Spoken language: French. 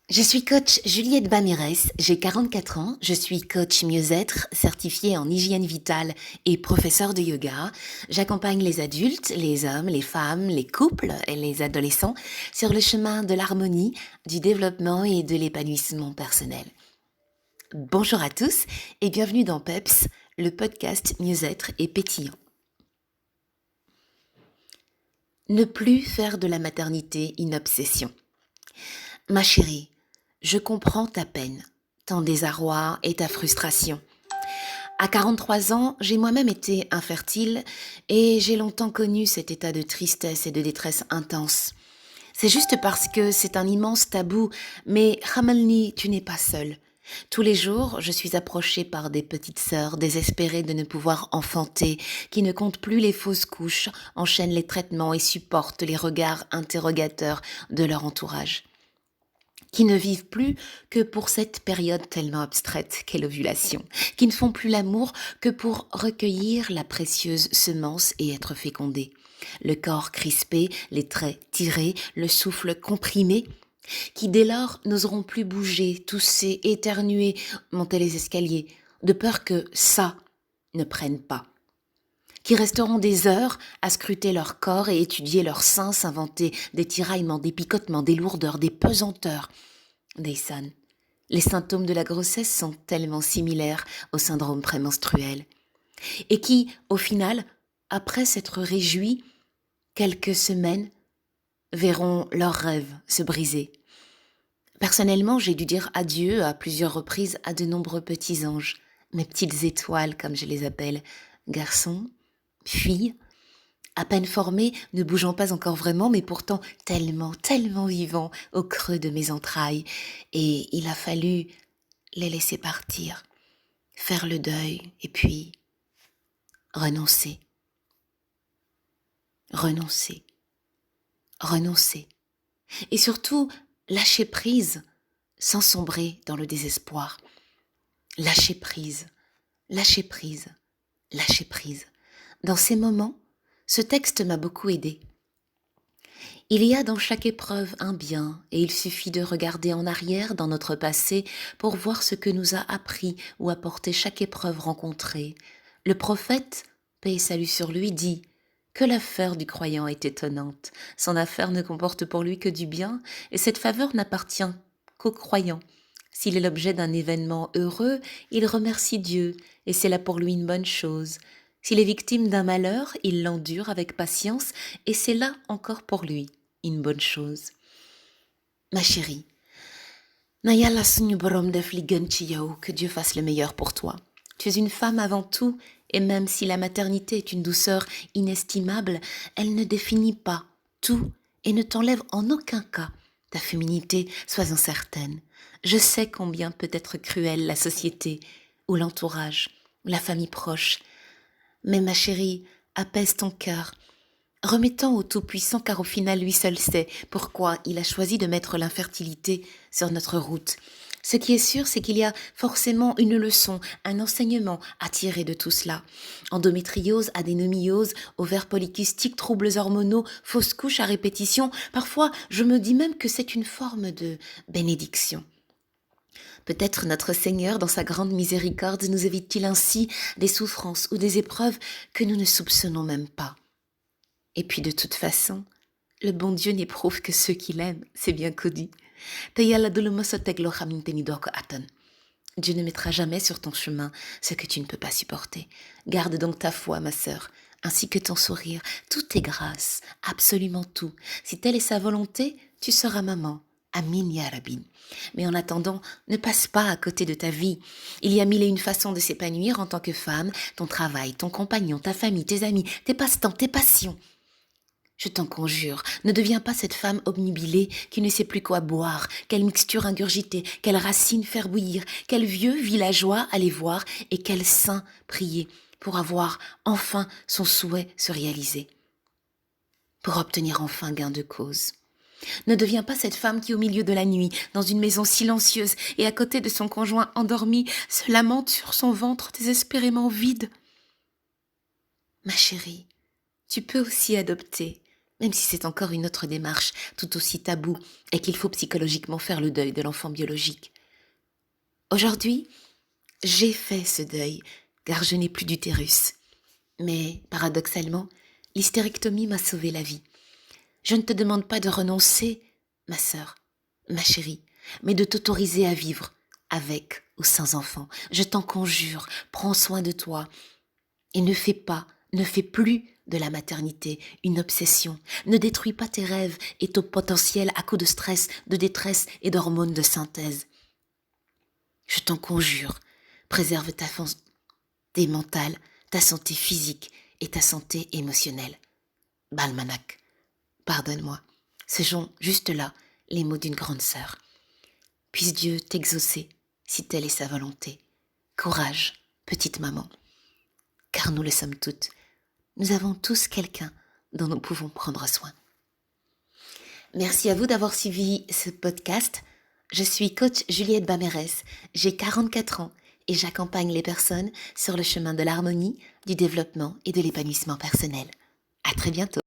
Je suis coach Juliette Bamirès, j'ai 44 ans, je suis coach mieux-être, certifiée en hygiène vitale et professeure de yoga. J'accompagne les adultes, les hommes, les femmes, les couples et les adolescents sur le chemin de l'harmonie, du développement et de l'épanouissement personnel. Bonjour à tous et bienvenue dans PEPS, le podcast mieux-être et pétillant. Ne plus faire de la maternité une obsession. Ma chérie, je comprends ta peine, ton désarroi et ta frustration. À 43 ans, j'ai moi-même été infertile et j'ai longtemps connu cet état de tristesse et de détresse intense. C'est juste parce que c'est un immense tabou, mais Hamelni, tu n'es pas seule. Tous les jours, je suis approchée par des petites sœurs désespérées de ne pouvoir enfanter, qui ne comptent plus les fausses couches, enchaînent les traitements et supportent les regards interrogateurs de leur entourage, qui ne vivent plus que pour cette période tellement abstraite qu'est l'ovulation, qui ne font plus l'amour que pour recueillir la précieuse semence et être fécondés. Le corps crispé, les traits tirés, le souffle comprimé, qui dès lors n'oseront plus bouger, tousser, éternuer, monter les escaliers, de peur que ça ne prenne pas, qui resteront des heures à scruter leur corps et étudier leurs seins, s'inventer des tiraillements, des picotements, des lourdeurs, des pesanteurs. Deysan, les symptômes de la grossesse sont tellement similaires au syndrome prémenstruel et qui, au final, après s'être réjouis, quelques semaines, verront leurs rêves se briser. Personnellement, j'ai dû dire adieu à plusieurs reprises à de nombreux petits anges, mes petites étoiles comme je les appelle, garçons, filles, à peine formés, ne bougeant pas encore vraiment, mais pourtant tellement, tellement vivants au creux de mes entrailles. Et il a fallu les laisser partir, faire le deuil, et puis renoncer, renoncer, renoncer. Et surtout, lâcher prise, sans sombrer dans le désespoir. Lâcher prise, lâcher prise, lâcher prise. Dans ces moments, ce texte m'a beaucoup aidée. Il y a dans chaque épreuve un bien, et il suffit de regarder en arrière dans notre passé pour voir ce que nous a appris ou apporté chaque épreuve rencontrée. Le prophète, paix et salut sur lui, dit que l'affaire du croyant est étonnante. Son affaire ne comporte pour lui que du bien, et cette faveur n'appartient qu'aux croyants. S'il est l'objet d'un événement heureux, il remercie Dieu, et c'est là pour lui une bonne chose. S'il est victime d'un malheur, il l'endure avec patience, et c'est là encore pour lui une bonne chose. Ma chérie, Nayala suñu borom def li gën ci yow, que Dieu fasse le meilleur pour toi. Tu es une femme avant tout, et même si la maternité est une douceur inestimable, elle ne définit pas tout et ne t'enlève en aucun cas ta féminité, sois-en certaine. Je sais combien peut être cruelle la société, ou l'entourage, ou la famille proche. Mais ma chérie, apaise ton cœur, remettant au Tout-Puissant, car au final lui seul sait pourquoi il a choisi de mettre l'infertilité sur notre route. Ce qui est sûr, c'est qu'il y a forcément une leçon, un enseignement à tirer de tout cela. Endométriose, adénomiose, ovaires polykystiques, troubles hormonaux, fausses couches à répétition. Parfois, je me dis même que c'est une forme de bénédiction. Peut-être notre Seigneur, dans sa grande miséricorde, nous évite-t-il ainsi des souffrances ou des épreuves que nous ne soupçonnons même pas. Et puis de toute façon, le bon Dieu n'éprouve que ceux qu'il aime, c'est bien connu. Dieu ne mettra jamais sur ton chemin ce que tu ne peux pas supporter. Garde donc ta foi, ma sœur, ainsi que ton sourire. Tout est grâce, absolument tout. Si telle est sa volonté, tu seras maman. Amin ya Rabbi. Mais en attendant, ne passe pas à côté de ta vie. Il y a mille et une façons de s'épanouir en tant que femme, ton travail, ton compagnon, ta famille, tes amis, tes passe-temps, tes passions. Je t'en conjure, ne deviens pas cette femme obnubilée qui ne sait plus quoi boire, quelle mixture ingurgiter, quelle racine faire bouillir, quel vieux villageois aller voir et quel saint prier pour avoir enfin son souhait se réaliser, pour obtenir enfin gain de cause. Ne deviens pas cette femme qui, au milieu de la nuit, dans une maison silencieuse et à côté de son conjoint endormi, se lamente sur son ventre désespérément vide. Ma chérie, tu peux aussi adopter. même si c'est encore une autre démarche tout aussi taboue et qu'il faut psychologiquement faire le deuil de l'enfant biologique. Aujourd'hui, j'ai fait ce deuil, car je n'ai plus d'utérus. Mais, paradoxalement, l'hystérectomie m'a sauvé la vie. Je ne te demande pas de renoncer, ma sœur, ma chérie, mais de t'autoriser à vivre, avec ou sans enfant. Je t'en conjure, prends soin de toi et ne fais plus de la maternité une obsession. Ne détruis pas tes rêves et ton potentiel à coups de stress, de détresse et d'hormones de synthèse. Je t'en conjure, préserve ta santé mentale, ta santé physique et ta santé émotionnelle. Balmanac, pardonne-moi, ce sont juste là les mots d'une grande sœur. Puisse Dieu t'exaucer, si telle est sa volonté. Courage, petite maman, car nous le sommes toutes. Nous avons tous quelqu'un dont nous pouvons prendre soin. Merci à vous d'avoir suivi ce podcast. Je suis coach Juliette Bamerès, j'ai 44 ans et j'accompagne les personnes sur le chemin de l'harmonie, du développement et de l'épanouissement personnel. À très bientôt.